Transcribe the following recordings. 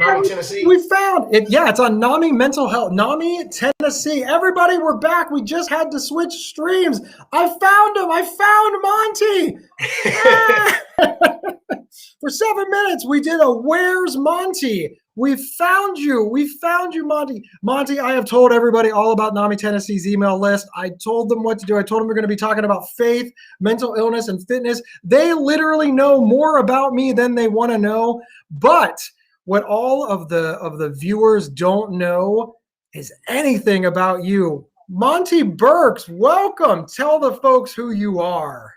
NAMI Tennessee? We found it. Yeah, it's on NAMI Mental Health. NAMI Tennessee. Everybody, we're back. We just had to switch streams. I found him. I found Monty. For 7 minutes, we did a Where's Monty? We found you. We found you, Monty. Monty, I have told everybody all about NAMI Tennessee's email list. I told them what to do. I told them we're going to be talking about faith, mental illness, and fitness. They literally know more about me than they want to know. But what all of the viewers don't know is anything about you. Monty Burks, welcome. Tell the folks who you are.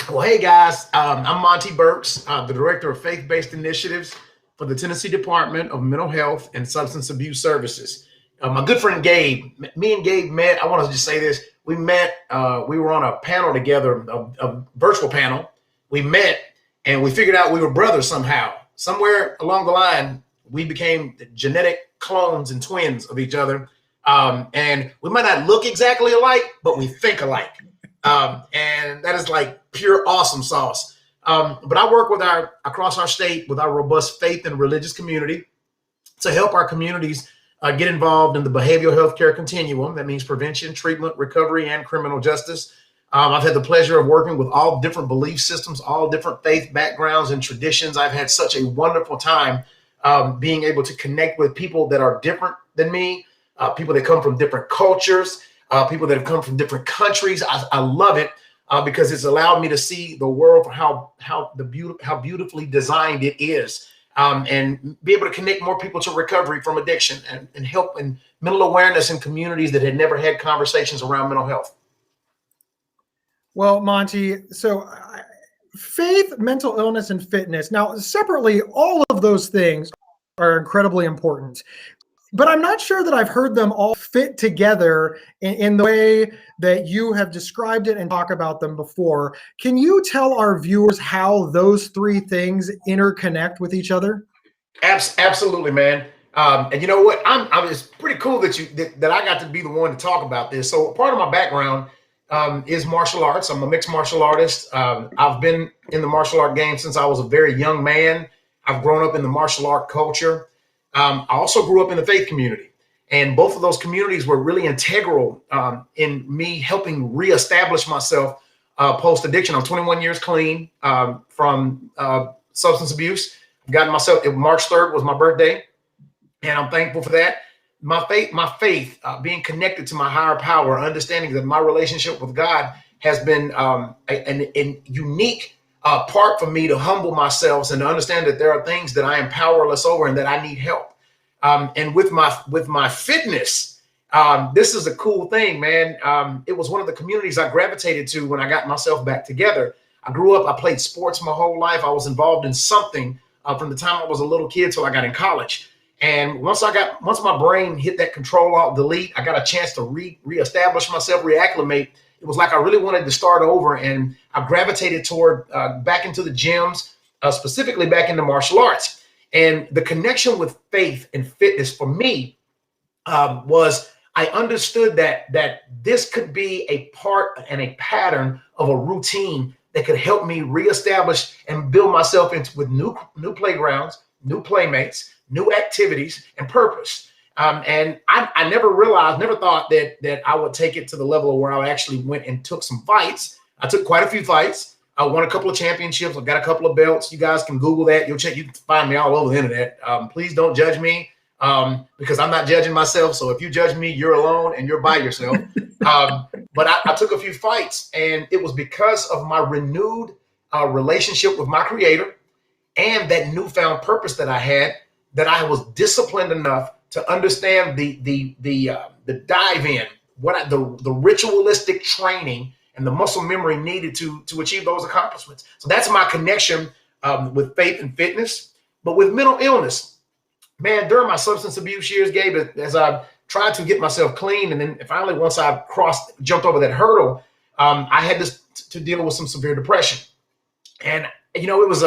Well, hey guys, I'm Monty Burks, the Director of Faith-Based Initiatives for the Tennessee Department of Mental Health and Substance Abuse Services. My good friend Gabe, me and Gabe met. I want to just say this. We met, we were on a panel together, a virtual panel. We met and we figured out we were brothers somehow. Somewhere along the line, we became genetic clones and twins of each other. And we might not look exactly alike, but we think alike. And that is like pure awesome sauce. But I work with across our state with our robust faith and religious community to help our communities get involved in the behavioral health care continuum. That means prevention, treatment, recovery, and criminal justice. I've had the pleasure of working with all different belief systems, all different faith backgrounds and traditions. I've had such a wonderful time being able to connect with people that are different than me, people that come from different cultures, people that have come from different countries. I love it because it's allowed me to see the world for how beautifully designed it is, and be able to connect more people to recovery from addiction and help in mental awareness in communities that had never had conversations around mental health. Well, Monty, so faith, mental illness, and fitness. Now, separately, all of those things are incredibly important. But I'm not sure that I've heard them all fit together in the way that you have described it and talk about them before. Can you tell our viewers how those three things interconnect with each other? Absolutely, man. And you know what? It's pretty cool that I got to be the one to talk about this. So part of my background is martial arts. I'm a mixed martial artist. I've been in the martial art game since I was a very young man. I've grown up in the martial art culture. I also grew up in the faith community, and both of those communities were really integral in me helping reestablish myself post addiction. I'm 21 years clean from substance abuse. I've gotten myself. March 3rd was my birthday, and I'm thankful for that. My faith, being connected to my higher power, understanding that my relationship with God has been a unique part for me to humble myself and to understand that there are things that I am powerless over and that I need help. And with my fitness, this is a cool thing, man. It was one of the communities I gravitated to when I got myself back together. I grew up, I played sports my whole life. I was involved in something from the time I was a little kid till I got in college. And once my brain hit that Control Alt Delete, I got a chance to reestablish myself, reacclimate. It was like I really wanted to start over, and I gravitated toward back into the gyms, specifically back into martial arts. And the connection with faith and fitness for me was I understood that this could be a part and a pattern of a routine that could help me reestablish and build myself with new playgrounds, new playmates, new activities, and purpose. And I never thought that I would take it to the level where I actually went and took some fights. I took quite a few fights. I won a couple of championships. I got a couple of belts. You guys can Google that. You can find me all over the internet. Please don't judge me because I'm not judging myself. So if you judge me, you're alone and you're by yourself. But I took a few fights, and it was because of my renewed relationship with my Creator and that newfound purpose that I had, that I was disciplined enough to understand the dive in, the ritualistic training and the muscle memory needed to achieve those accomplishments. So that's my connection with faith and fitness. But with mental illness, man, during my substance abuse years, Gabe, as I tried to get myself clean, and then finally once I jumped over that hurdle, I had to deal with some severe depression. And you know, it was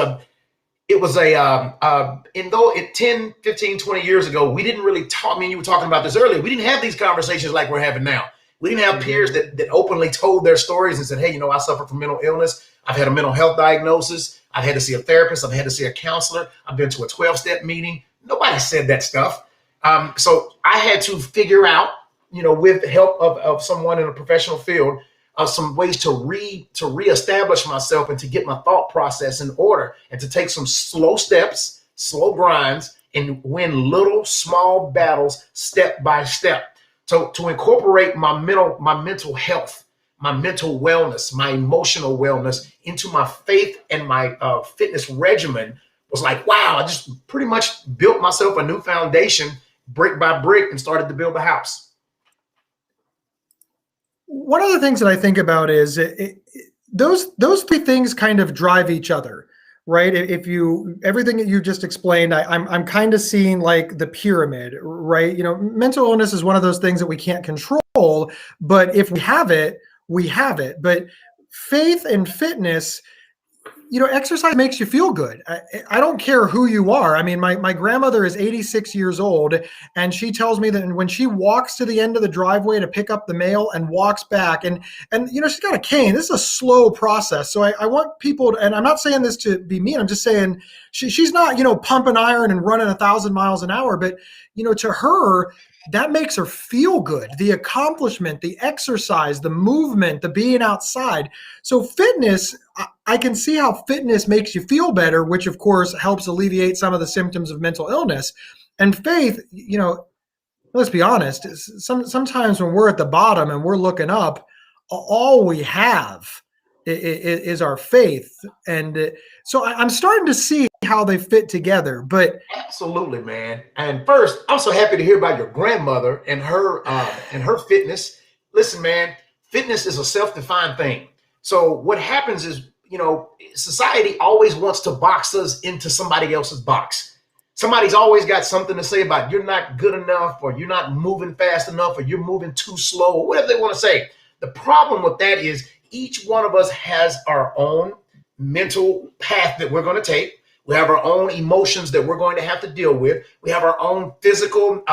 10, 15, 20 years ago, we didn't really talk. I mean, you were talking about this earlier. We didn't have these conversations like we're having now. We didn't have peers that openly told their stories and said, hey, you know, I suffer from mental illness. I've had a mental health diagnosis. I've had to see a therapist. I've had to see a counselor. I've been to a 12-step meeting. Nobody said that stuff. So I had to figure out, with the help of someone in a professional field, some ways to reestablish myself and to get my thought process in order and to take some slow steps, slow grinds, and win little small battles step by step. So to incorporate my mental health, my mental wellness, my emotional wellness into my faith and my fitness regimen was like, wow, I just pretty much built myself a new foundation brick by brick and started to build a house. One of the things that I think about is those three things kind of drive each other, right? If you everything that you just explained, I'm kind of seeing like the pyramid, right? Mental illness is one of those things that we can't control, but if we have it, we have it. But faith and fitness, exercise makes you feel good. I don't care who you are. I mean, my grandmother is 86 years old, and she tells me that when she walks to the end of the driveway to pick up the mail and walks back, and she's got a cane. This is a slow process. So I want people to, and I'm not saying this to be mean. I'm just saying she's not, pumping iron and running 1,000 miles an hour, but to her, that makes her feel good. The accomplishment, the exercise, the movement, the being outside. So fitness, I can see how fitness makes you feel better, which of course helps alleviate some of the symptoms of mental illness. And faith, let's be honest, sometimes when we're at the bottom and we're looking up, all we have is our faith. And so I'm starting to see how they fit together. But absolutely, man. And first, I'm so happy to hear about your grandmother and her fitness. Listen, man, fitness is a self-defined thing. So what happens is, society always wants to box us into somebody else's box. Somebody's always got something to say about you're not good enough, or you're not moving fast enough, or you're moving too slow, or whatever they want to say. The problem with that is each one of us has our own mental path that we're going to take. We have our own emotions that we're going to have to deal with. We have our own physical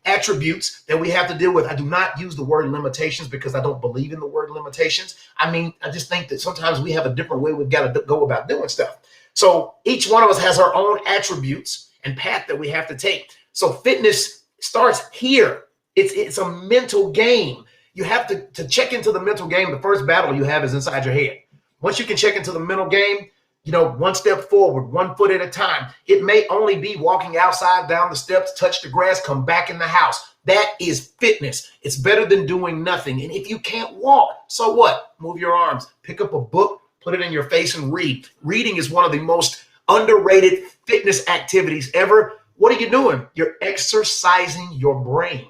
attributes that we have to deal with. I do not use the word limitations because I don't believe in the word limitations. I mean, I just think that sometimes we have a different way we've got to go about doing stuff. So each one of us has our own attributes and path that we have to take. So fitness starts here. It's a mental game. You have to check into the mental game. The first battle you have is inside your head. Once you can check into the mental game, one step forward, 1 foot at a time. It may only be walking outside, down the steps, touch the grass, come back in the house. That is fitness. It's better than doing nothing. And if you can't walk, so what? Move your arms, pick up a book, put it in your face and read. Reading is one of the most underrated fitness activities ever. What are you doing? You're exercising your brain.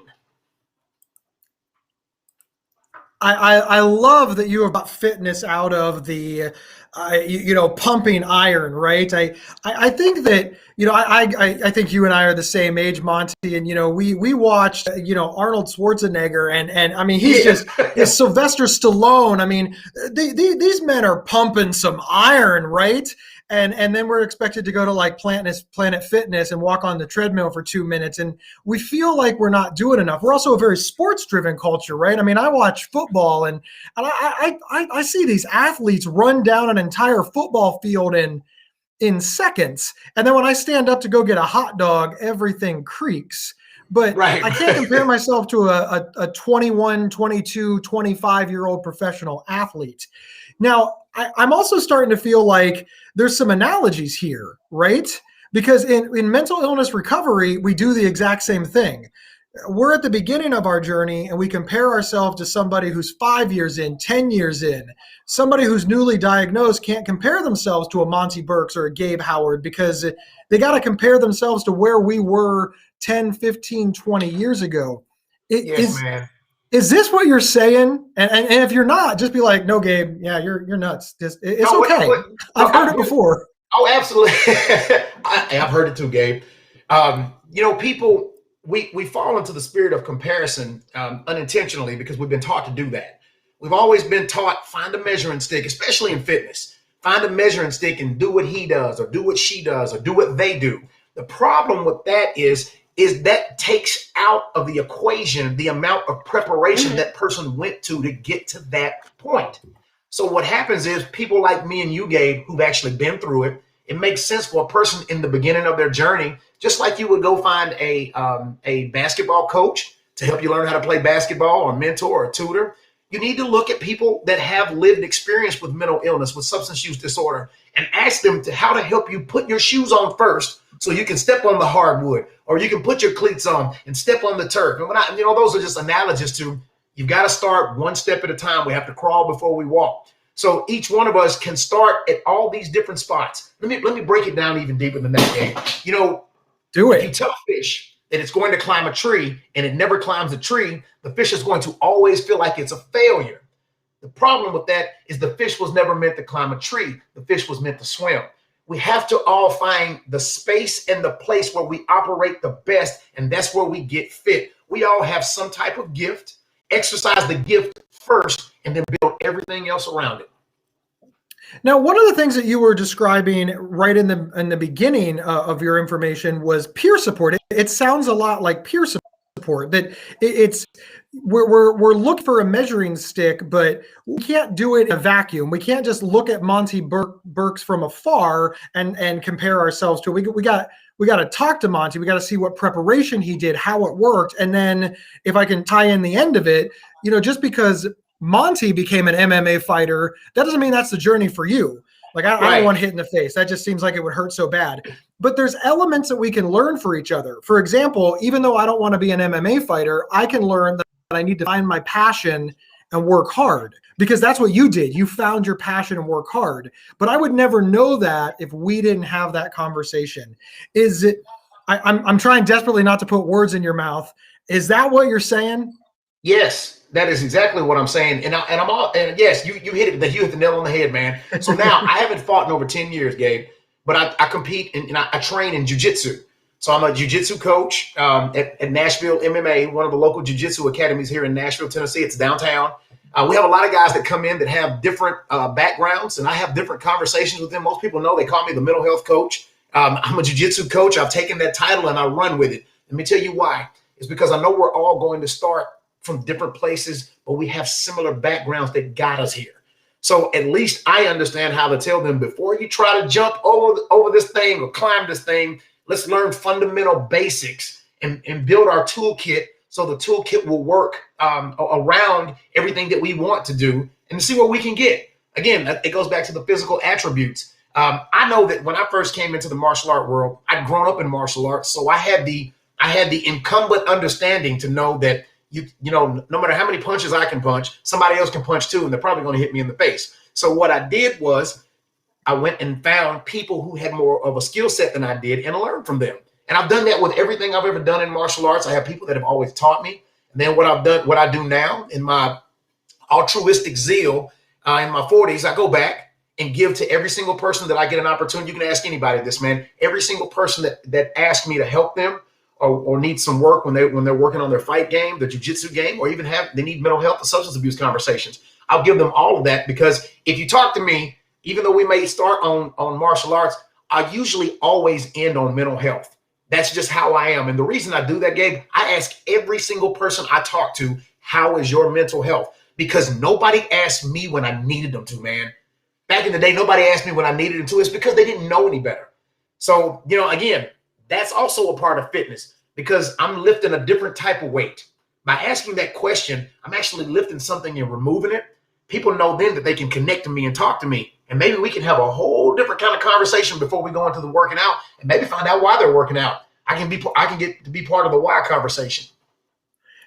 I love that you have got fitness out of the, pumping iron, right? I think that, I think you and I are the same age, Monty, and, we watched, Arnold Schwarzenegger and I mean, he's just, Sylvester Stallone. I mean, these men are pumping some iron, right? And then we're expected to go to like Planet Fitness and walk on the treadmill for 2 minutes. And we feel like we're not doing enough. We're also a very sports driven culture, right? I mean, I watch football and I see these athletes run down an entire football field in seconds. And then when I stand up to go get a hot dog, everything creaks. But right. I can't compare myself to a 21, 22, 25-year-old professional athlete. Now, I'm also starting to feel like there's some analogies here, right? Because in mental illness recovery, we do the exact same thing. We're at the beginning of our journey and we compare ourselves to somebody who's 5 years in, 10 years in. Somebody who's newly diagnosed can't compare themselves to a Monty Burks or a Gabe Howard because they got to compare themselves to where we were 10, 15, 20 years ago. Yes, man. Is this what you're saying? And if you're not, just be like, no, Gabe, yeah, you're nuts. It's okay. I've heard it before. Oh, absolutely. I've heard it too, Gabe. People, we fall into the spirit of comparison unintentionally because we've been taught to do that. We've always been taught, find a measuring stick, especially in fitness. Find a measuring stick and do what he does or do what she does or do what they do. The problem with that is that takes out of the equation the amount of preparation that person went to get to that point. So what happens is people like me and you, Gabe, who've actually been through it, it makes sense for a person in the beginning of their journey Just like you would go find a basketball coach to help you learn how to play basketball, or mentor or tutor. You need to look at people that have lived experience with mental illness, with substance use disorder, and ask them how to help you put your shoes on first so you can step on the hardwood, or you can put your cleats on and step on the turf. And those are just analogies to, you've got to start one step at a time. We have to crawl before we walk. So each one of us can start at all these different spots. Let me break it down even deeper than that, Gabe. Do it. If you tell a fish that it's going to climb a tree and it never climbs a tree, the fish is going to always feel like it's a failure. The problem with that is the fish was never meant to climb a tree. The fish was meant to swim. We have to all find the space and the place where we operate the best, and that's where we get fit. We all have some type of gift. Exercise the gift first and then build everything else around it. Now, one of the things that you were describing right in the beginning of your information was peer support. It sounds a lot like peer support. That we're looking for a measuring stick, but we can't do it in a vacuum. We can't just look at Monty Burks from afar and compare ourselves to it. We got to talk to Monty. We got to see what preparation he did, how it worked, and then if I can tie in the end of it, just because Monty became an MMA fighter, that doesn't mean that's the journey for you. Like, I don't want hit in the face. That just seems like it would hurt so bad. But there's elements that we can learn for each other. For example, even though I don't want to be an MMA fighter, I can learn that I need to find my passion and work hard, because that's what you did. You found your passion and work hard. But I would never know that if we didn't have that conversation. I'm trying desperately not to put words in your mouth. Is that what you're saying? Yes. That is exactly what I'm saying. And yes, you hit the nail on the head, man. So now I haven't fought in over 10 years, Gabe, but I compete and I train in jiu-jitsu. So I'm a jiu-jitsu coach at Nashville MMA, one of the local jiu-jitsu academies here in Nashville, Tennessee. It's downtown. We have a lot of guys that come in that have different backgrounds, and I have different conversations with them. Most people know they call me the mental health coach. I'm a jiu-jitsu coach. I've taken that title and I run with it. Let me tell you why. It's because I know we're all going to start from different places, but we have similar backgrounds that got us here. So at least I understand how to tell them, before you try to jump over this thing or climb this thing, let's learn fundamental basics and build our toolkit so the toolkit will work around everything that we want to do and see what we can get. Again, it goes back to the physical attributes. I know that when I first came into the martial art world, I'd grown up in martial arts, so I had the incumbent understanding to know that no matter how many punches I can punch, somebody else can punch too, and they're probably going to hit me in the face. So what I did was I went and found people who had more of a skill set than I did and learned from them. And I've done that with everything I've ever done in martial arts. I have people that have always taught me. And then what I do now in my altruistic zeal in my 40s, I go back and give to every single person that I get an opportunity. You can ask anybody this, man. Every single person that asks me to help them or need some work when they're working on their fight game, their jiu-jitsu game, or even they need mental health or substance abuse conversations, I'll give them all of that, because if you talk to me, even though we may start on martial arts, I usually always end on mental health. That's just how I am. And the reason I do that, Gabe, I ask every single person I talk to, how is your mental health? Because nobody asked me when I needed them to, man. Back in the day, nobody asked me when I needed them to. It's because they didn't know any better. So, again, that's also a part of fitness, because I'm lifting a different type of weight. By asking that question, I'm actually lifting something and removing it. People know then that they can connect to me and talk to me. And maybe we can have a whole different kind of conversation before we go into the working out, and maybe find out why they're working out. I can get to be part of the why conversation.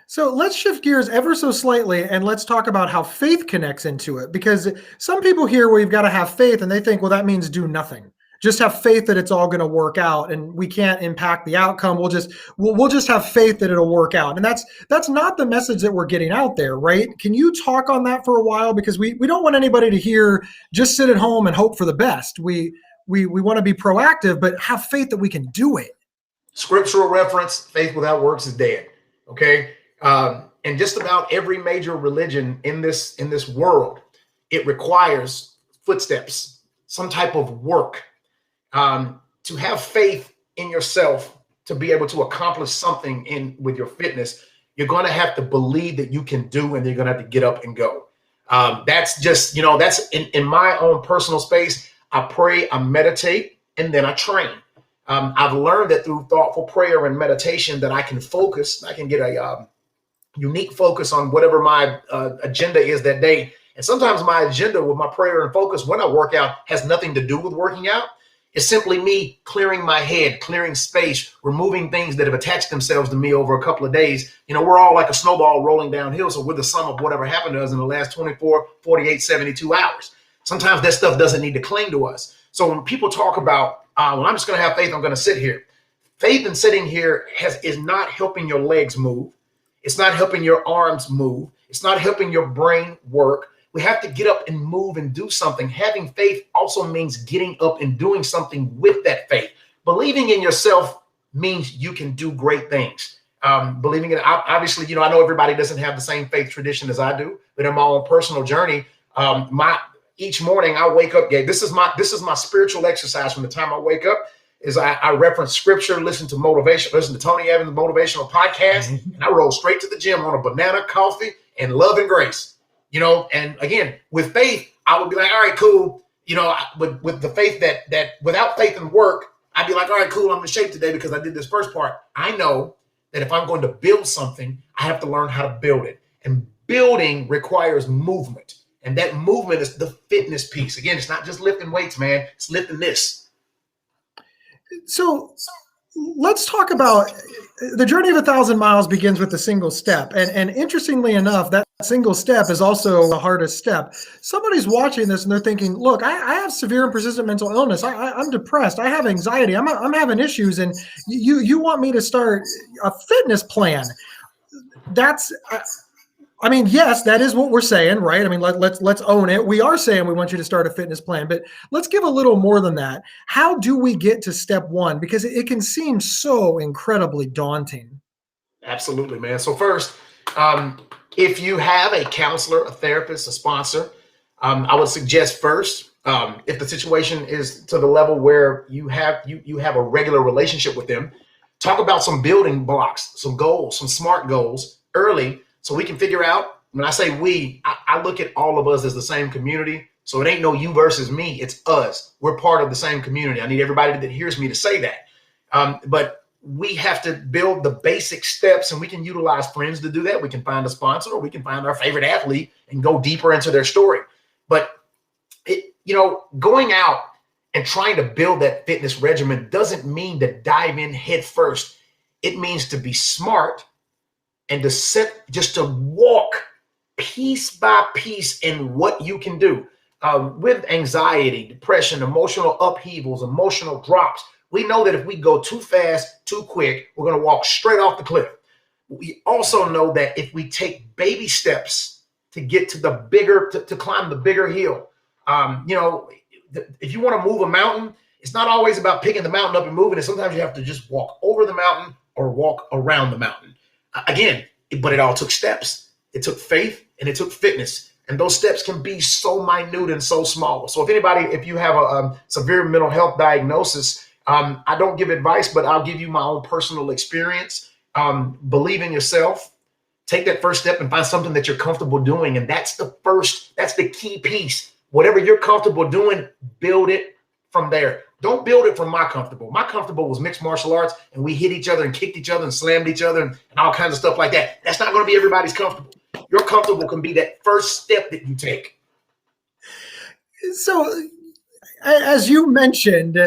So let's shift gears ever so slightly, and let's talk about how faith connects into it, because some people hear, well, you've got to have faith, and they think, well, that means do nothing. Just have faith that it's all going to work out, and we can't impact the outcome. We'll just have faith that it'll work out. And that's not the message that we're getting out there, right? Can you talk on that for a while? Because we don't want anybody to hear, just sit at home and hope for the best. We want to be proactive, but have faith that we can do it. Scriptural reference, faith without works is dead. Okay. And just about every major religion in this world, it requires footsteps, some type of work. To have faith in yourself, to be able to accomplish something with your fitness, you're going to have to believe that you can do, and you're going to have to get up and go. That's just, that's in my own personal space. I pray, I meditate, and then I train. I've learned that through thoughtful prayer and meditation that I can focus. I can get a unique focus on whatever my agenda is that day. And sometimes my agenda with my prayer and focus when I work out has nothing to do with working out. It's simply me clearing my head, clearing space, removing things that have attached themselves to me over a couple of days. We're all like a snowball rolling downhill. So we're the sum of whatever happened to us in the last 24, 48, 72 hours. Sometimes that stuff doesn't need to cling to us. So when people talk about, well, I'm just going to have faith, I'm going to sit here. Faith in sitting here is not helping your legs move. It's not helping your arms move. It's not helping your brain work. We have to get up and move and do something. Having faith also means getting up and doing something with that faith. Believing in yourself means you can do great things. Believing in, obviously, I know everybody doesn't have the same faith tradition as I do, but in my own personal journey, each morning I wake up, Gabe. This is my spiritual exercise from the time I wake up. Is I reference scripture, listen to Tony Evans' motivational podcast, and I roll straight to the gym on a banana, coffee, and love and grace. And again, with faith, I would be like, all right, cool. With the faith that without faith and work, I'd be like, all right, cool. I'm in shape today because I did this first part. I know that if I'm going to build something, I have to learn how to build it. And building requires movement. And that movement is the fitness piece. Again, it's not just lifting weights, man. It's lifting this. So let's talk about the journey of 1,000 miles begins with a single step. And interestingly enough, that single step is also the hardest step. Somebody's watching this and they're thinking, look, I have severe and persistent mental illness. I'm depressed. I have anxiety. I'm having issues. And you want me to start a fitness plan. Yes, that is what we're saying, right? Let's own it. We are saying we want you to start a fitness plan, but let's give a little more than that. How do we get to step one? Because it can seem so incredibly daunting. Absolutely, man. So first, if you have a counselor, a therapist, a sponsor, I would suggest first, if the situation is to the level where you have a regular relationship with them, talk about some building blocks, some goals, some SMART goals early. So we can figure out, when I say we, I look at all of us as the same community. So it ain't no you versus me, it's us. We're part of the same community. I need everybody that hears me to say that. But we have to build the basic steps, and we can utilize friends to do that. We can find a sponsor, or we can find our favorite athlete and go deeper into their story. But going out and trying to build that fitness regimen doesn't mean to dive in head first. It means to be smart and to walk piece by piece in what you can do. With anxiety, depression, emotional upheavals, emotional drops, we know that if we go too fast, too quick, we're going to walk straight off the cliff. We also know that if we take baby steps to get to the bigger, to climb the bigger hill, if you want to move a mountain, it's not always about picking the mountain up and moving it. Sometimes you have to just walk over the mountain or walk around the mountain. Again, but it all took steps. It took faith and it took fitness. And those steps can be so minute and so small. So if you have a severe mental health diagnosis, I don't give advice, but I'll give you my own personal experience. Believe in yourself. Take that first step and find something that you're comfortable doing. And that's the key piece. Whatever you're comfortable doing, build it from there. Don't build it from my comfortable. My comfortable was mixed martial arts, and we hit each other and kicked each other and slammed each other and all kinds of stuff like that. That's not going to be everybody's comfortable. Your comfortable can be that first step that you take. So, as you mentioned,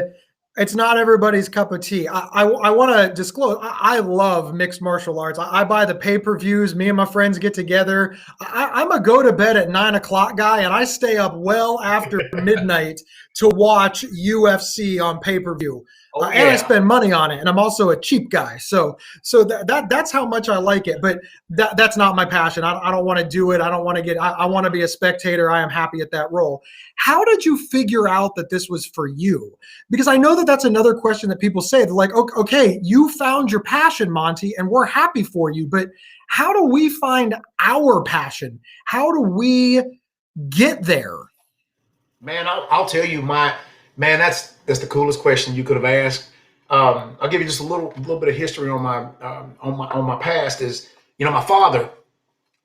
it's not everybody's cup of tea. I want to disclose, I love mixed martial arts. I buy the pay-per-views. Me and my friends get together. I'm a go to bed at 9 o'clock guy, and I stay up well after midnight to watch UFC on pay-per-view. Oh, And I spend money on it, and I'm also a cheap guy. So that's how much I like it. But that's not my passion. I don't want to do it. I don't want to I want to be a spectator. I am happy at that role. How did you figure out that this was for you? Because I know that that's another question that people say. They're like, okay, you found your passion, Monty, and we're happy for you. But how do we find our passion? How do we get there? Man, I'll tell you that's the coolest question you could have asked. I'll give you just a little bit of history on my past. Is my father,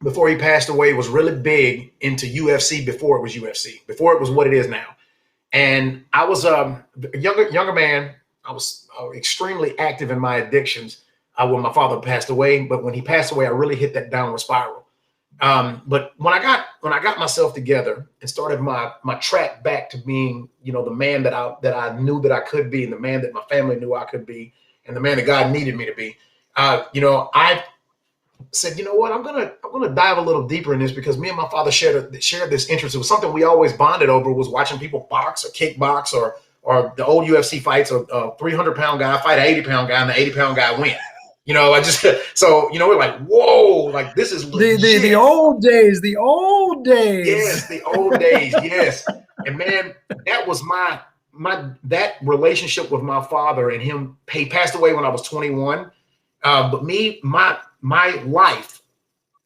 before he passed away, was really big into UFC before it was what it is now. And I was a younger man. was extremely active in my addictions when my father passed away. But when he passed away, I really hit that downward spiral. But when I got myself together and started my track back to being, the man that I knew that I could be, and the man that my family knew I could be, and the man that God needed me to be, I said, you know what, I'm gonna dive a little deeper in this, because me and my father shared this interest. It was something we always bonded over, was watching people box or kickbox or the old UFC fights, or a 300-pound guy fight an 80-pound guy, and the 80-pound guy win. I just we're like, whoa, like this is legit. The old days, Yes, the old days, yes. And man, that was my that relationship with my father and him. He passed away when I was 21. But my life,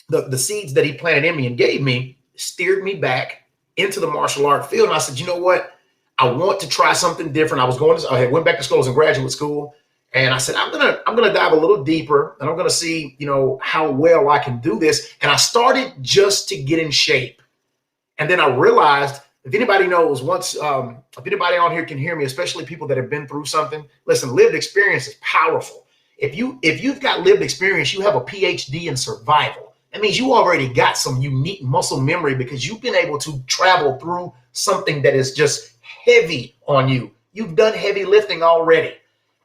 the seeds that he planted in me and gave me, steered me back into the martial art field. And I said, you know what? I want to try something different. I went back to school. I was in graduate school. And I said, I'm gonna dive a little deeper, and I'm gonna see, how well I can do this. And I started just to get in shape. And then I realized, if anybody knows, if anybody on here can hear me, especially people that have been through something, listen, lived experience is powerful. If you've got lived experience, you have a PhD in survival. That means you already got some unique muscle memory, because you've been able to travel through something that is just heavy on you. You've done heavy lifting already.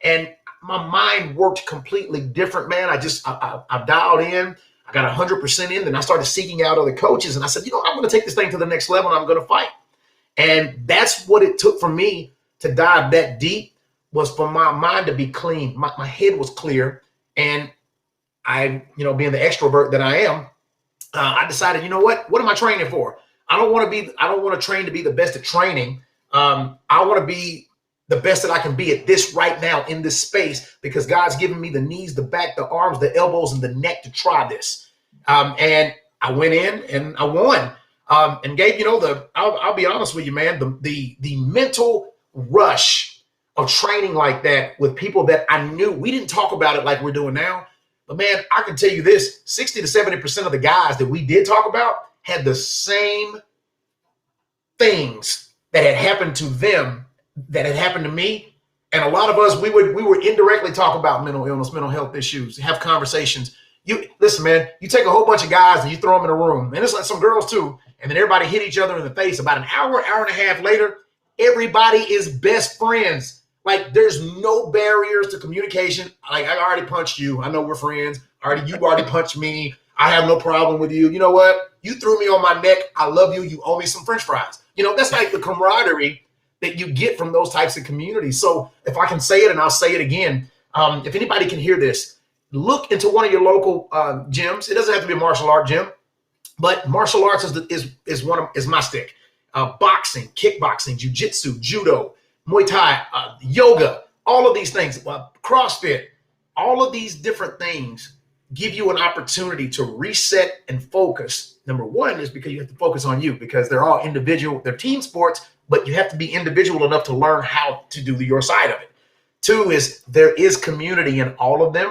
And my mind worked completely different, man. I dialed in. I got 100% in. Then I started seeking out other coaches, and I said, I'm going to take this thing to the next level, and I'm going to fight. And that's what it took for me to dive that deep, was for my mind to be clean. My head was clear. And I, being the extrovert that I am, I decided, what am I training for? I don't want to train to be the best at training. I want to be the best that I can be at this right now in this space, because God's given me the knees, the back, the arms, the elbows, and the neck to try this. And I went in and I won. And Gabe, I'll be honest with you, man, the mental rush of training like that with people that I knew, we didn't talk about it like we're doing now. But man, I can tell you this, 60 to 70% of the guys that we did talk about had the same things that had happened to them that had happened to me. And a lot of us, we would indirectly talk about mental illness, mental health issues, have conversations. Listen, man, you take a whole bunch of guys and you throw them in a room, and it's like some girls too, and then everybody hit each other in the face. About an hour and a half later, everybody is best friends. Like, there's no barriers to communication. Like, I already punched you. I know we're friends. You already punched me. I have no problem with you. You know what? You threw me on my neck. I love you. You owe me some French fries. That's like the camaraderie that you get from those types of communities. So if I can say it, and I'll say it again, if anybody can hear this, look into one of your local gyms. It doesn't have to be a martial art gym, but martial arts is my stick. Boxing, kickboxing, jiu-jitsu, judo, Muay Thai, yoga, all of these things, CrossFit, all of these different things give you an opportunity to reset and focus. Number one is because you have to focus on you, because they're all individual, they're team sports, but you have to be individual enough to learn how to do your side of it. Two is there is community in all of them.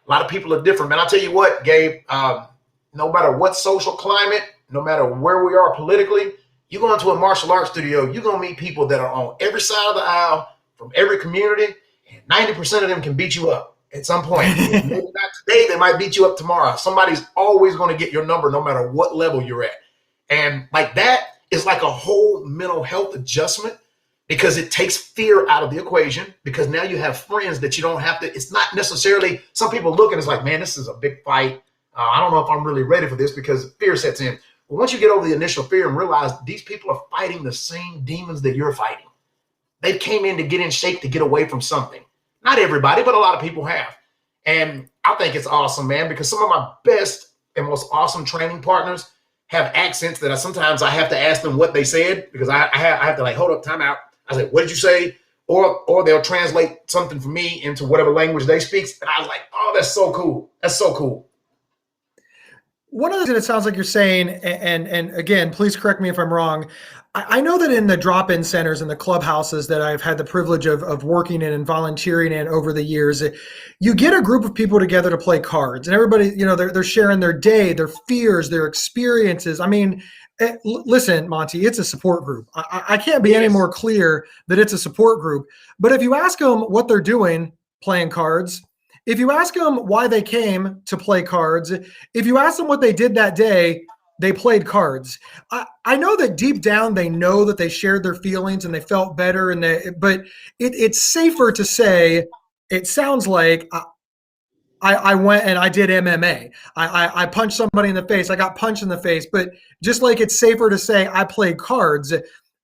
A lot of people are different, man. I'll tell you what, Gabe, no matter what social climate, no matter where we are politically, you go into a martial arts studio, you're going to meet people that are on every side of the aisle from every community, and 90% of them can beat you up at some point. Maybe not today, they might beat you up tomorrow. Somebody's always going to get your number no matter what level you're at. And like that is like a whole mental health adjustment, because it takes fear out of the equation, because now you have friends that you don't have to, it's not necessarily, some people look and it's like, man, this is a big fight. I don't know if I'm really ready for this, because fear sets in. But once you get over the initial fear and realize these people are fighting the same demons that you're fighting, they came in to get in shape, to get away from something. Not everybody, but a lot of people have. And I think it's awesome, man, because some of my best and most awesome training partners have accents that sometimes I have to ask them what they said, because I have to like, hold up, time out. I say, what did you say? Or they'll translate something for me into whatever language they speak. And I was like, oh, that's so cool. That's so cool. One of the things that it sounds like you're saying, and again, please correct me if I'm wrong, I know that in the drop-in centers and the clubhouses that I've had the privilege of working in and volunteering in over the years, you get a group of people together to play cards, and everybody, they're sharing their day, their fears, their experiences. I mean, Listen, Monty, it's a support group. I can't be any Yes. more clear that it's a support group. But if you ask them what they're doing playing cards, if you ask them why they came to play cards, if you ask them what they did that day, they played cards. I know that deep down they know that they shared their feelings and they felt better, but it's safer to say it sounds like I went and I did MMA. I punched somebody in the face. I got punched in the face. But just like it's safer to say I played cards,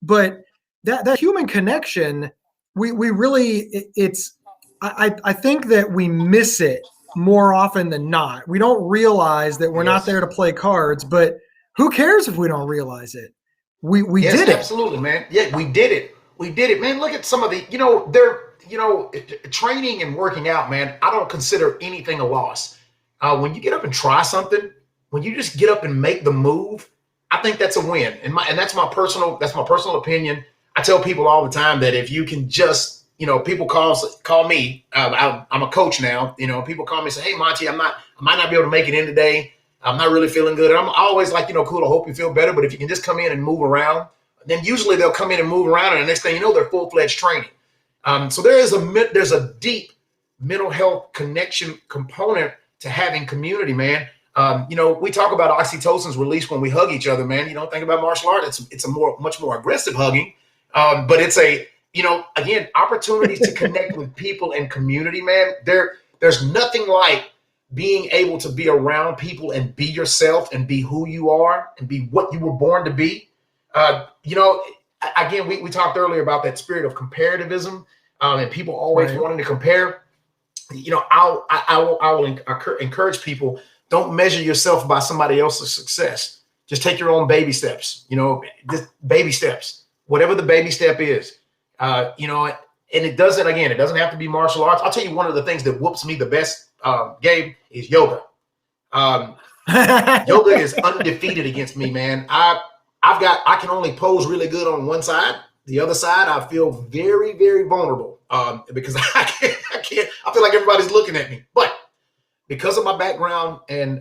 but that human connection, we really it's I think that we miss it more often than not. We don't realize that we're not Yes. there to play cards, but who cares if we don't realize it? We Yes, did it. absolutely, man. Yeah, we did it. We did it, man. Look at some of the, training and working out, man. I don't consider anything a loss. When you get up and try something, when you just get up and make the move, I think that's a win. And that's my personal opinion. I tell people all the time that if you can just, people call me. I'm a coach now. People call me and say, "Hey, Monty, I might not be able to make it in today. I'm not really feeling good." And I'm always like, cool, I hope you feel better. But if you can just come in and move around, then usually they'll come in and move around. And the next thing you know, they're full-fledged training. So there's a deep mental health connection component to having community, man. We talk about oxytocin's release when we hug each other, man. Think about martial art. It's a much more aggressive hugging. But it's again, opportunities to connect with people and community, man. There's nothing like being able to be around people and be yourself and be who you are and be what you were born to be. Again, we talked earlier about that spirit of comparativism, and people always Right. wanting to compare. I will encourage people, don't measure yourself by somebody else's success. Just take your own baby steps, just baby steps, whatever the baby step is, and it doesn't have to be martial arts. I'll tell you one of the things that whoops me the best, Gabe, is yoga. Yoga is undefeated against me, man. I can only pose really good on one side. The other side, I feel very, very vulnerable, because I feel like everybody's looking at me. But because of my background and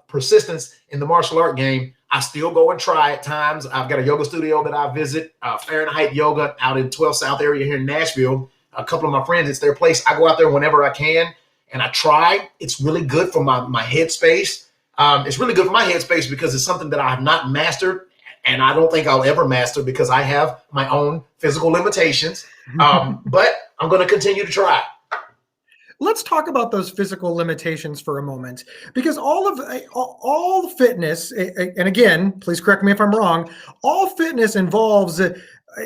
persistence in the martial art game, I still go and try at times. I've got a yoga studio that I visit, Fahrenheit Yoga, out in 12 South area here in Nashville. A couple of my friends, it's their place. I go out there whenever I can, and I try. It's really good for my headspace. It's really good for my headspace because it's something that I have not mastered, and I don't think I'll ever master because I have my own physical limitations. But I'm going to continue to try. Let's talk about those physical limitations for a moment, because all fitness, and again, please correct me if I'm wrong, all fitness involves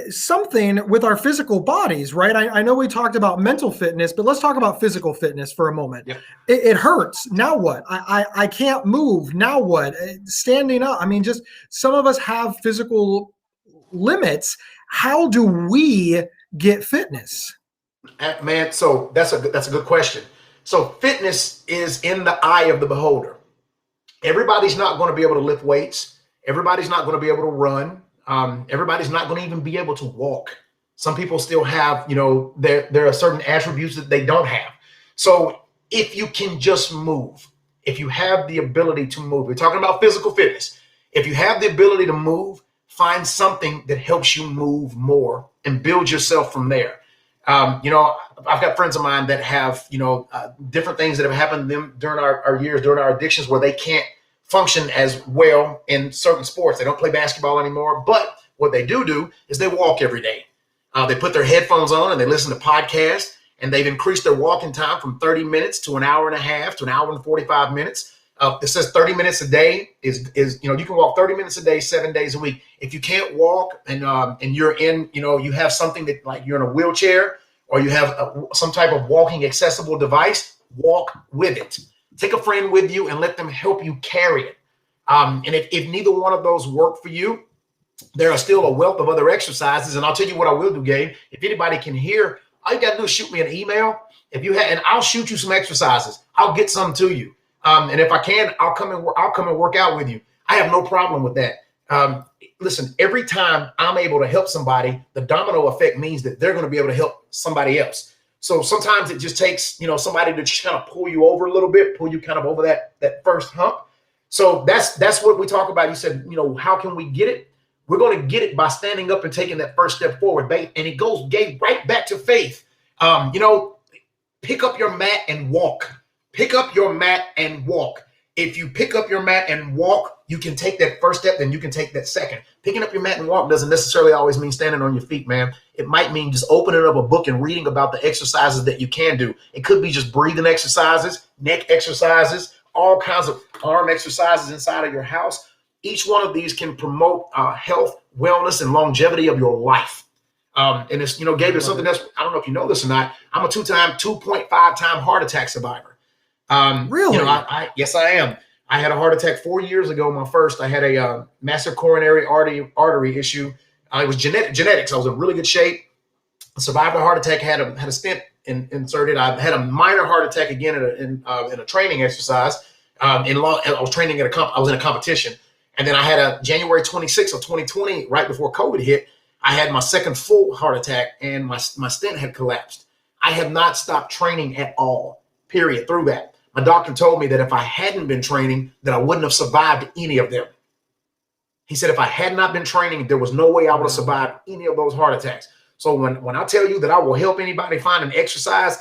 something with our physical bodies, right? I know we talked about mental fitness, but let's talk about physical fitness for a moment. Yep. It hurts. Now what? I can't move. Now what? Standing up. I mean, just some of us have physical limits. How do we get fitness? Man, so that's a good question. So fitness is in the eye of the beholder. Everybody's not going to be able to lift weights. Everybody's not going to be able to run. Everybody's not going to even be able to walk. Some people still have, there are certain attributes that they don't have. So if you can just move, if you have the ability to move, we're talking about physical fitness. If you have the ability to move, find something that helps you move more and build yourself from there. I've got friends of mine that have, different things that have happened to them during our years, during our addictions, where they can't function as well in certain sports. They don't play basketball anymore, but what they do is they walk every day. They put their headphones on and they listen to podcasts, and they've increased their walking time from 30 minutes to an hour and a half to an hour and 45 minutes. It says 30 minutes a day is you can walk 30 minutes a day, 7 days a week. If you can't walk and you're in, you have something that, like, you're in a wheelchair or you have some type of walking accessible device, walk with it. Take a friend with you and let them help you carry it. And if neither one of those work for you, there are still a wealth of other exercises. And I'll tell you what I will do, Gabe. If anybody can hear, all you got to do is shoot me an email. And I'll shoot you some exercises. I'll get some to you. And if I can, I'll come and work out with you. I have no problem with that. Listen, every time I'm able to help somebody, the domino effect means that they're going to be able to help somebody else. So sometimes it just takes, somebody to just kind of pull you over a little bit, pull you kind of over that first hump. So that's what we talk about. You said, how can we get it? We're going to get it by standing up and taking that first step forward, babe. And it goes right back to faith. Pick up your mat and walk. Pick up your mat and walk. If you pick up your mat and walk, you can take that first step, then you can take that second. Picking up your mat and walk doesn't necessarily always mean standing on your feet, man. It might mean just opening up a book and reading about the exercises that you can do. It could be just breathing exercises, neck exercises, all kinds of arm exercises inside of your house. Each one of these can promote health, wellness, and longevity of your life. And it's, Gabe, it's something that's, I don't know if you know this or not. I'm a 2.5 time heart attack survivor. Really? Yes, I am. I had a heart attack 4 years ago. My first, I had a massive coronary artery issue. It was genetics. I was in really good shape. I survived a heart attack. Had a stent inserted. I had a minor heart attack again in a training exercise. I was training I was in a competition, and then I had a January 26th of 2020, right before COVID hit. I had my second full heart attack, and my stent had collapsed. I have not stopped training at all. Period. Through that. My doctor told me that if I hadn't been training, that I wouldn't have survived any of them. He said if I had not been training, there was no way I would have survived any of those heart attacks. So when I tell you that I will help anybody find an exercise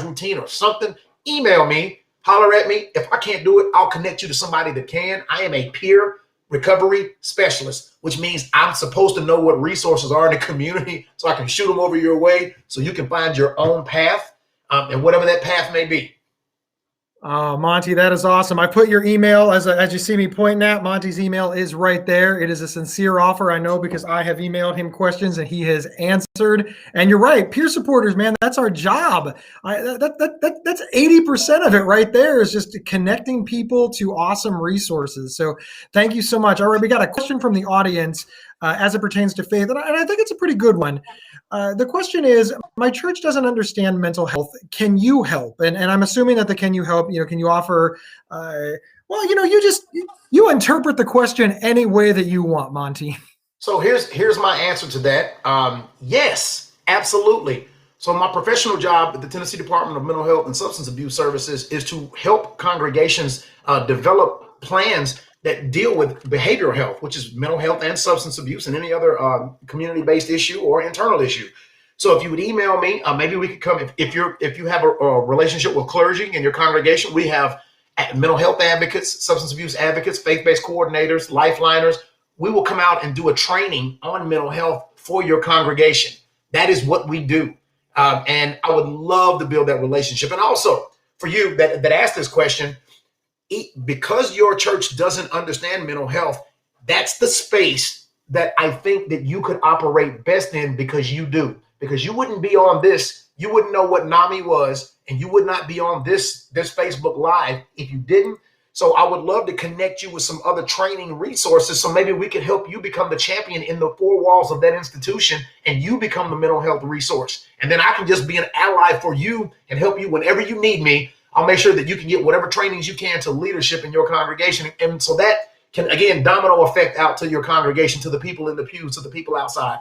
routine or something, email me, holler at me. If I can't do it, I'll connect you to somebody that can. I am a peer recovery specialist, which means I'm supposed to know what resources are in the community so I can shoot them over your way so you can find your own path, and whatever that path may be. Monty, that is awesome. I put your email, as you see me pointing at, Monty's email is right there. It is a sincere offer, I know, because I have emailed him questions and he has answered. And you're right, peer supporters, man, that's our job. That's 80% of it right there, is just connecting people to awesome resources. So thank you so much. All right, we got a question from the audience as it pertains to faith, and I think it's a pretty good one. The question is, my church doesn't understand mental health. Can you help? And I'm assuming that the can you help, can you offer, you interpret the question any way that you want, Monty. So here's my answer to that. Yes, absolutely. So my professional job at the Tennessee Department of Mental Health and Substance Abuse Services is to help congregations develop plans that deal with behavioral health, which is mental health and substance abuse and any other community-based issue or internal issue. So if you would email me, maybe we could come. If you have a relationship with clergy in your congregation, we have mental health advocates, substance abuse advocates, faith-based coordinators, lifeliners. We will come out and do a training on mental health for your congregation. That is what we do. And I would love to build that relationship. And also for you that asked this question, because your church doesn't understand mental health, that's the space that I think that you could operate best in, because you do. Because you wouldn't be on this, you wouldn't know what NAMI was, and you would not be on this Facebook Live if you didn't. So I would love to connect you with some other training resources, so maybe we could help you become the champion in the four walls of that institution, and you become the mental health resource. And then I can just be an ally for you and help you whenever you need me. I'll make sure that you can get whatever trainings you can to leadership in your congregation. And so that can, again, domino effect out to your congregation, to the people in the pews, to the people outside.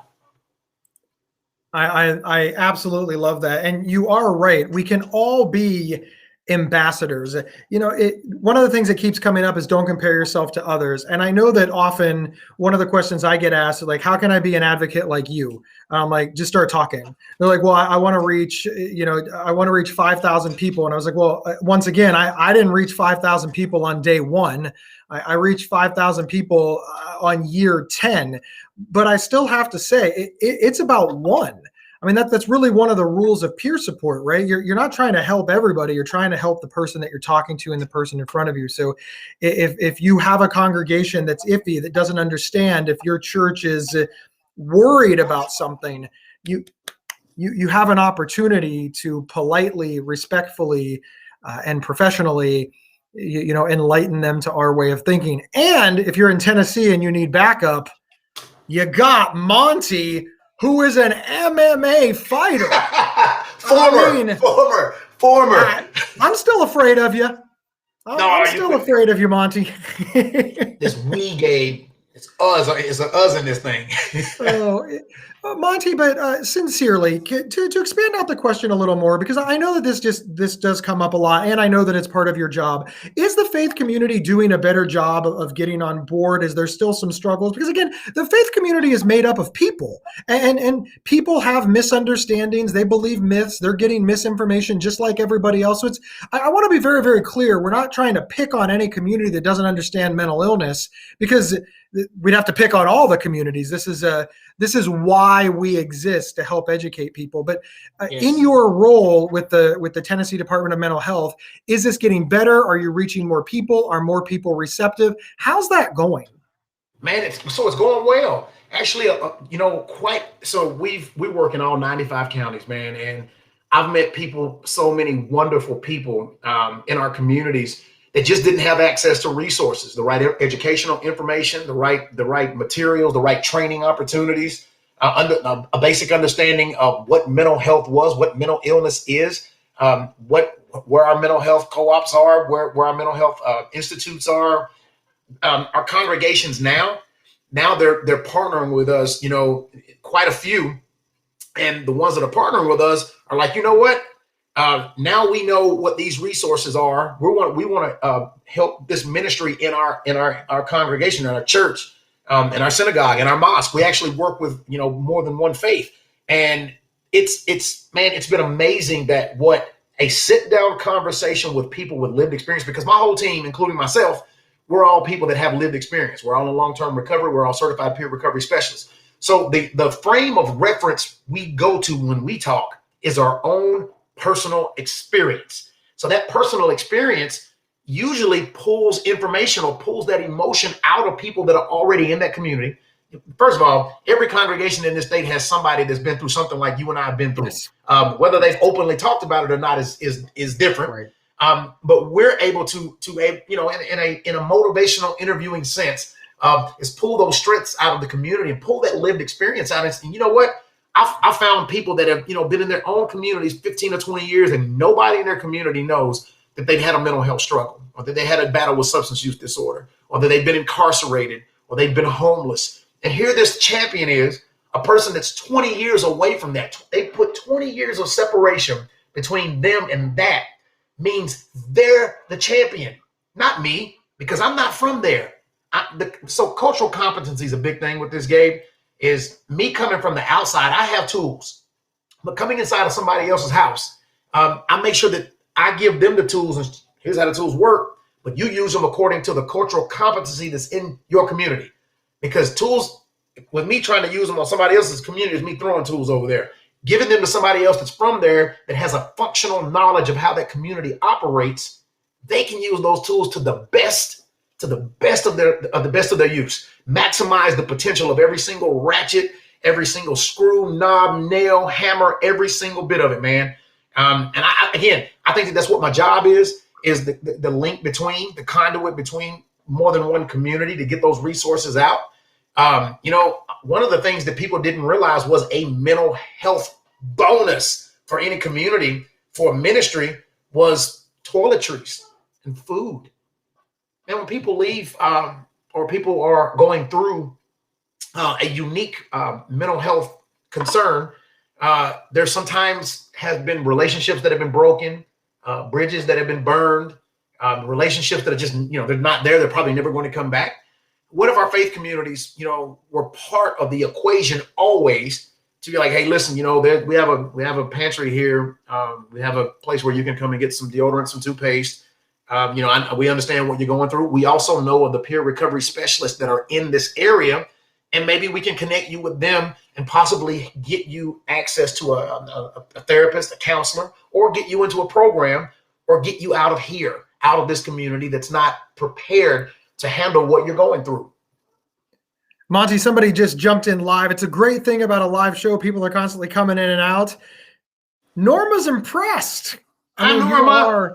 I absolutely love that. And you are right. We can all be ambassadors. One of the things that keeps coming up is don't compare yourself to others. And I know that often one of the questions I get asked is like, how can I be an advocate like you? And I'm like, just start talking. They're like, well, I want to reach, I want to reach 5,000 people. And I was like, well, once again, I didn't reach 5,000 people on day one. I reached 5,000 people on year 10, but I still have to say it's about one. I mean, that's really one of the rules of peer support, right? You're not trying to help everybody. You're trying to help the person that you're talking to and the person in front of you. So if you have a congregation that's iffy, that doesn't understand, if your church is worried about something, you have an opportunity to politely, respectfully, and professionally, enlighten them to our way of thinking. And if you're in Tennessee and you need backup, you got Monty, who is an MMA fighter. Former. I'm still afraid of you. I'm still afraid of you, Monty. This we, Gabe. It's an us in this thing. Oh, Monty, but sincerely, to expand out the question a little more, because I know that this does come up a lot, and I know that it's part of your job. Is the faith community doing a better job of getting on board? Is there still some struggles? Because again, the faith community is made up of people, and people have misunderstandings. They believe myths. They're getting misinformation just like everybody else. So I want to be very, very clear. We're not trying to pick on any community that doesn't understand mental illness, because we'd have to pick on all the communities. This is why we exist, to help educate people. But Yes. in your role with the Tennessee Department of Mental Health, is this getting better? Are you reaching more people? Are more people receptive? How's that going? Man, it's going well. Actually, quite. So we work in all 95 counties, man, and I've met people, so many wonderful people in our communities that just didn't have access to resources, the right educational information, the right materials, the right training opportunities, a basic understanding of what mental health was, what mental illness is, where our mental health co-ops are, where our mental health institutes are. Our congregations now they're partnering with us, quite a few, and the ones that are partnering with us are like, you know what? Now we know what these resources are. We want to help this ministry in our congregation, in our church, in our synagogue, in our mosque. We actually work with more than one faith, and it's been amazing that what a sit down conversation with people with lived experience, because my whole team, including myself, we're all people that have lived experience. We're all in long-term recovery. We're all certified peer recovery specialists. So the frame of reference we go to when we talk is our own personal experience. So that personal experience usually pulls information or pulls that emotion out of people that are already in that community. First of all, every congregation in this state has somebody that's been through something like you and I have been through. Yes. Whether they've openly talked about it or not is different. Right. But we're able to in a motivational interviewing sense, is pull those strengths out of the community and pull that lived experience out. And you know what? I found people that have been in their own communities 15 or 20 years, and nobody in their community knows that they've had a mental health struggle, or that they had a battle with substance use disorder, or that they've been incarcerated, or they've been homeless. And here this champion is a person that's 20 years away from that. They put 20 years of separation between them, and that means they're the champion, not me, because I'm not from there. So cultural competency is a big thing with this, Gabe. Is me coming from the outside. I have tools, but coming inside of somebody else's house, I make sure that I give them the tools, and here's how the tools work, but you use them according to the cultural competency that's in your community. Because tools, with me trying to use them on somebody else's community, is me throwing tools over there. Giving them to somebody else that's from there, that has a functional knowledge of how that community operates, they can use those tools to the best of their use. Maximize the potential of every single ratchet, every single screw, knob, nail, hammer, every single bit of it, man. And I think that's what my job is the link between, the conduit between more than one community to get those resources out. One of the things that people didn't realize was a mental health bonus for any community, for ministry, was toiletries and food. And when people leave, or people are going through a unique mental health concern, there sometimes have been relationships that have been broken, bridges that have been burned, relationships that are just, they're not there. They're probably never going to come back. What if our faith communities, were part of the equation always, to be like, hey, listen, we have a pantry here. We have a place where you can come and get some deodorant, some toothpaste. We understand what you're going through. We also know of the peer recovery specialists that are in this area, and maybe we can connect you with them and possibly get you access to a therapist, a counselor, or get you into a program, or get you out of this community that's not prepared to handle what you're going through. Monty, somebody just jumped in live. It's a great thing about a live show. People are constantly coming in and out. Norma's impressed. Hi, Norma.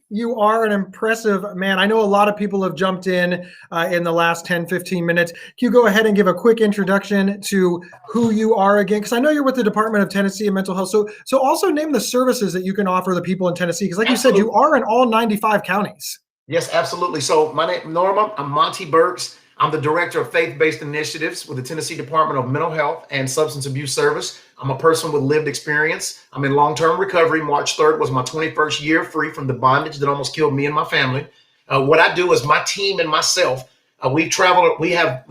You are an impressive man. I know a lot of people have jumped in the last 10, 15 minutes. Can you go ahead and give a quick introduction to who you are again? Because I know you're with the Department of Tennessee and Mental Health. So also name the services that you can offer the people in Tennessee. Because like Absolutely. you said, you are in all 95 counties. Yes, absolutely. So my name, Norma, I'm Monty Burks. I'm the director of faith-based initiatives with the Tennessee Department of Mental Health and Substance Abuse Service. I'm a person with lived experience. I'm in long-term recovery. March 3rd was my 21st year free from the bondage that almost killed me and my family. What I do is my team and myself, we've traveled, we have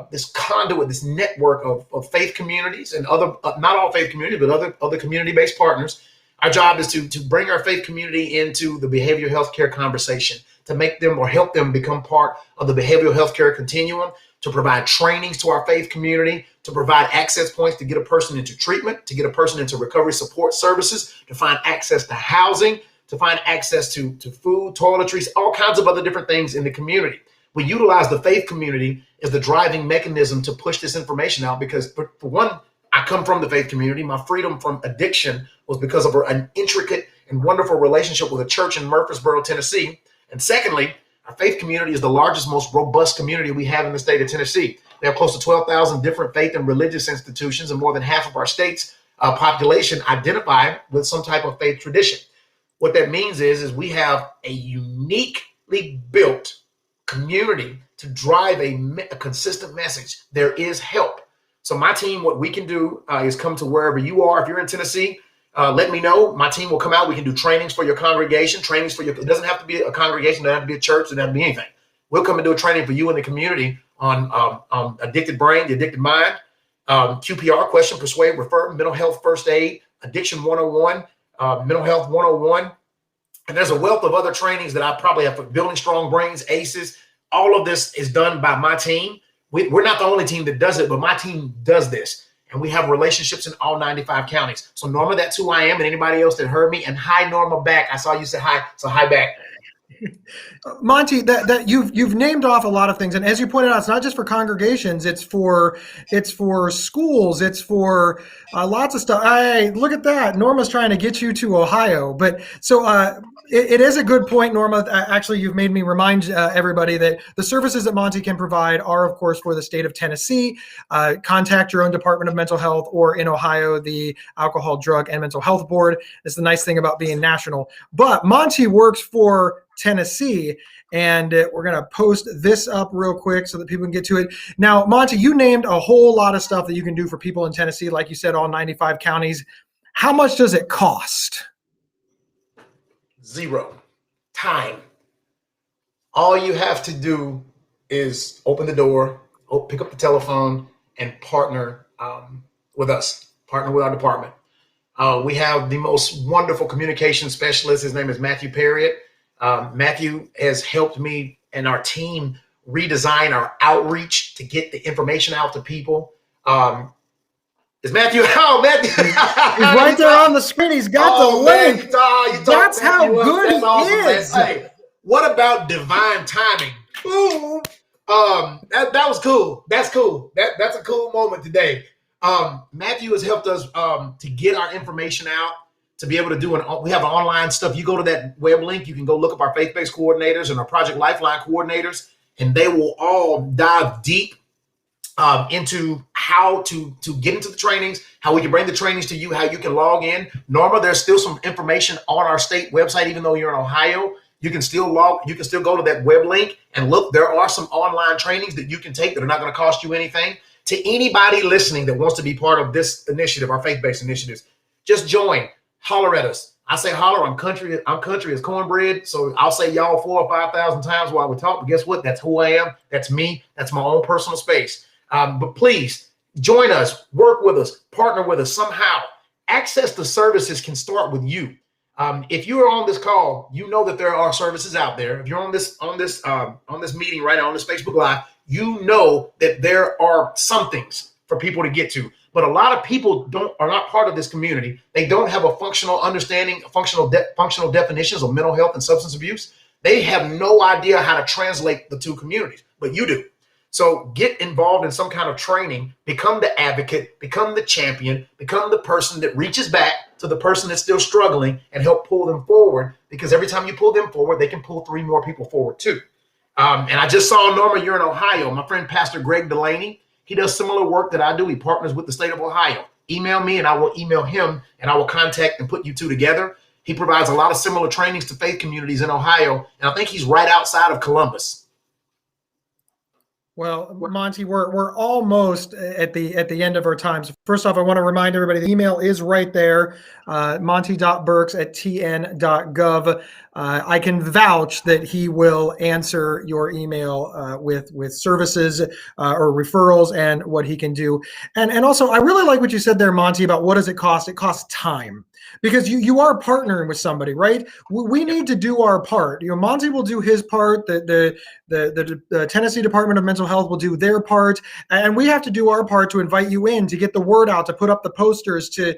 this conduit, this network of faith communities and other, not all faith communities, but other community-based partners. Our job is to bring our faith community into the behavioral health care conversation, to make them or help them become part of the behavioral health care continuum, to provide trainings to our faith community, to provide access points to get a person into treatment, to get a person into recovery support services, to find access to housing, to find access to food, toiletries, all kinds of other different things in the community. We utilize the faith community as the driving mechanism to push this information out because, for one, I come from the faith community. My freedom from addiction was because of an intricate and wonderful relationship with a church in Murfreesboro, Tennessee. And secondly, our faith community is the largest, most robust community we have in the state of Tennessee. We have close to 12,000 different faith and religious institutions, and more than half of our state's population identify with some type of faith tradition. What that means is we have a uniquely built community to drive a consistent message. There is help. So my team, what we can do is come to wherever you are. If you're in Tennessee, let me know. My team will come out. We can do trainings for your congregation, it doesn't have to be a congregation, it doesn't have to be a church, it doesn't have to be anything. We'll come and do a training for you in the community on addicted brain, the addicted mind, QPR, question, persuade, refer, mental health first aid, addiction 101, mental health 101. And there's a wealth of other trainings that I probably have for building strong brains, ACEs. All of this is done by my team. We're not the only team that does it, but my team does this. And we have relationships in all 95 counties. So Norma, that's who I am, and anybody else that heard me. And hi, Norma, back. I saw you say hi, so hi back. Monty, that you've named off a lot of things, and as you pointed out, it's not just for congregations; it's for schools, it's for lots of stuff. Hey, look at that! Norma's trying to get you to Ohio, but so it is a good point, Norma. Actually, you've made me remind everybody that the services that Monty can provide are, of course, for the state of Tennessee. Contact your own Department of Mental Health, or in Ohio, the Alcohol, Drug, and Mental Health Board. It's the nice thing about being national. But Monty works for Tennessee, and we're going to post this up real quick so that people can get to it. Now, Monty, you named a whole lot of stuff that you can do for people in Tennessee, like you said, all 95 counties. How much does it cost? Zero. Time. All you have to do is open the door, pick up the telephone, and partner with us, partner with our department. We have the most wonderful communication specialist. His name is Matthew Perriott. Matthew has helped me and our team redesign our outreach to get the information out to people. Is Matthew? Oh, Matthew! He's right there on the screen. He's got the link. That's how good he is. Hey, what about divine timing? Boom! That was cool. That's cool. That's a cool moment today. Matthew has helped us to get our information out, to be able to do we have online stuff. You go to that web link, you can go look up our faith-based coordinators and our Project Lifeline coordinators, and they will all dive deep into how to get into the trainings, how we can bring the trainings to you, how you can log in. Norma, there's still some information on our state website, even though you're in Ohio. You can still go to that web link and look. There are some online trainings that you can take that are not going to cost you anything. To anybody listening that wants to be part of this initiative, our faith-based initiatives, just join. Holler at us. I say holler. I'm country as cornbread. So I'll say y'all 4,000 or 5,000 times while we talk. But guess what? That's who I am. That's me. That's my own personal space. But please join us, work with us, partner with us somehow. Access to services can start with you. If you are on this call, you know that there are services out there. If you're on this meeting right now, on this Facebook Live, you know that there are some things for people to get to. But a lot of people are not part of this community. They don't have a functional understanding, functional definitions of mental health and substance abuse. They have no idea how to translate the two communities, but you do. So get involved in some kind of training, become the advocate, become the champion, become the person that reaches back to the person that's still struggling and help pull them forward, because every time you pull them forward, they can pull 3 more people forward too. And I just saw, Norma, you're in Ohio. My friend, Pastor Greg Delaney, he does similar work that I do. He partners with the state of Ohio. Email me and I will email him, and I will contact and put you two together. He provides a lot of similar trainings to faith communities in Ohio. And I think he's right outside of Columbus. Well, Monty, we're almost at the end of our time. So first off, I want to remind everybody the email is right there, monty.burks@tn.gov. I can vouch that he will answer your email with services or referrals and what he can do. And also, I really like what you said there, Monty, about what does it cost? It costs time. Because you are partnering with somebody, right? We need to do our part. Monty will do his part. The Tennessee Department of Mental Health will do their part, and we have to do our part to invite you in, to get the word out, to put up the posters, to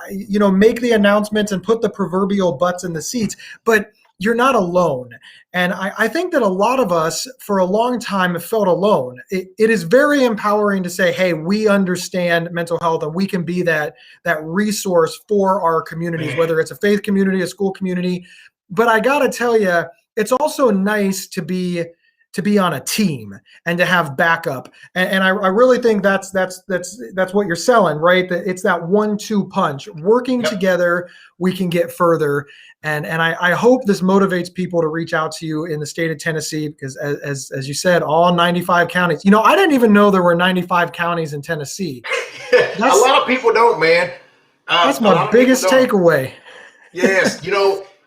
make the announcements and put the proverbial butts in the seats. But you're not alone. And I think that a lot of us for a long time have felt alone. It is very empowering to say, hey, we understand mental health and we can be that resource for our communities, whether it's a faith community, a school community. But I got to tell you, it's also nice to be on a team and to have backup. And I really think that's what you're selling, right? It's that 1-2 punch. Working together, we can get further. And I hope this motivates people to reach out to you in the state of Tennessee, because as you said, all 95 counties. I didn't even know there were 95 counties in Tennessee. A lot of people don't, man. That's my biggest takeaway. Yes,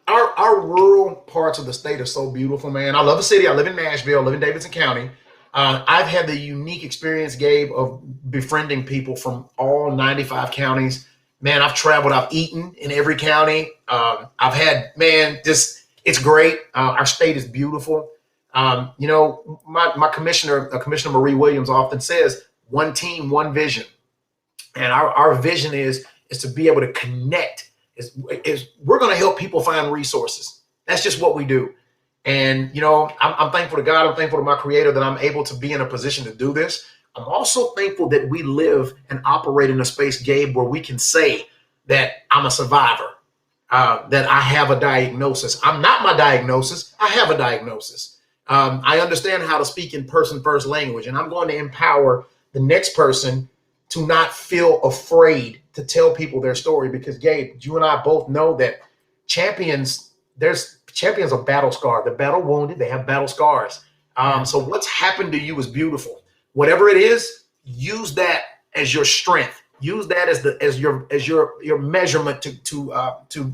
our rural parts of the state are so beautiful, man. I love the city. I live in Nashville. I live in Davidson County. I've had the unique experience, Gabe, of befriending people from all 95 counties. Man, I've traveled. I've eaten in every county. I've had, it's great. Our state is beautiful. My Commissioner Marie Williams often says, one team, one vision. And our vision is to be able to connect. Is we're going to help people find resources. That's just what we do. And, I'm thankful to God. I'm thankful to my Creator that I'm able to be in a position to do this. I'm also thankful that we live and operate in a space, Gabe, where we can say that I'm a survivor, that I have a diagnosis. I'm not my diagnosis. I have a diagnosis. I understand how to speak in person first language, and I'm going to empower the next person to not feel afraid to tell people their story, because Gabe, you and I both know that champions are battle scarred. They're battle wounded. They have battle scars. So what's happened to you is beautiful. Whatever it is, use that as your strength. Use that as your measurement to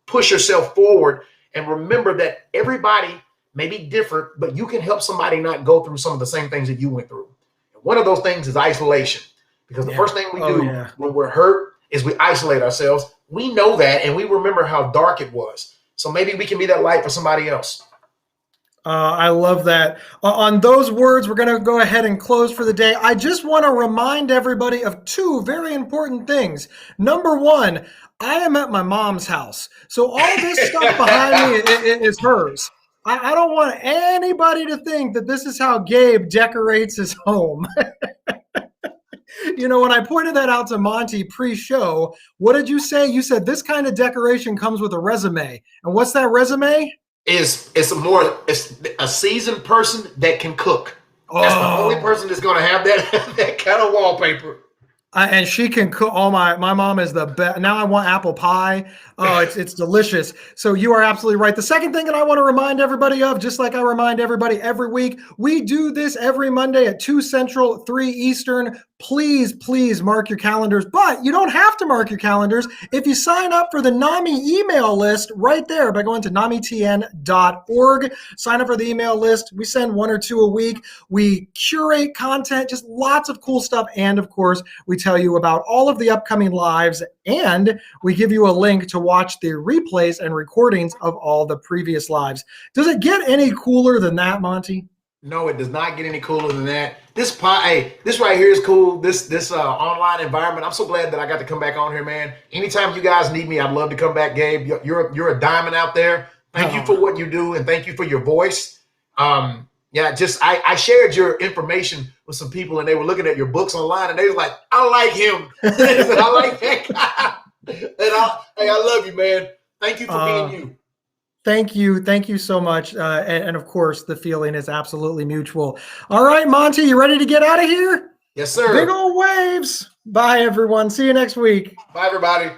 push yourself forward. And remember that everybody may be different, but you can help somebody not go through some of the same things that you went through. And one of those things is isolation. Because the first thing we do when we're hurt is we isolate ourselves. We know that, and we remember how dark it was. So maybe we can be that light for somebody else. I love that. On those words, we're going to go ahead and close for the day. I just want to remind everybody of two very important things. Number one, I am at my mom's house. So all this stuff behind me is hers. I don't want anybody to think that this is how Gabe decorates his home. When I pointed that out to Monty pre-show, what did you say? You said this kind of decoration comes with a resume. And what's that resume? It's a seasoned person that can cook. That's the only person that's going to have that kind of wallpaper. And she can cook. Oh, my mom is the best. Now I want apple pie. Oh, it's delicious. So you are absolutely right. The second thing that I want to remind everybody of, just like I remind everybody every week, we do this every Monday at 2 Central, 3 Eastern. Please mark your calendars. But you don't have to mark your calendars if you sign up for the NAMI email list right there by going to namitn.org. Sign up for the email list. We send 1 or 2 a week. We curate content, just lots of cool stuff. And of course, we tell you about all of the upcoming lives, and we give you a link to watch the replays and recordings of all the previous lives. Does it get any cooler than that, Monty? No, it does not get any cooler than that. This right here is cool. This online environment. I'm so glad that I got to come back on here, man. Anytime you guys need me, I'd love to come back, Gabe. You're a diamond out there. Thank you for what you do, and thank you for your voice. I shared your information with some people, and they were looking at your books online, and they was like, I like him. They said, I like that guy. And I love you, man. Thank you for being you. Thank you so much. And of course, the feeling is absolutely mutual. All right, Monty, you ready to get out of here? Yes, sir. Big old waves. Bye, everyone. See you next week. Bye, everybody.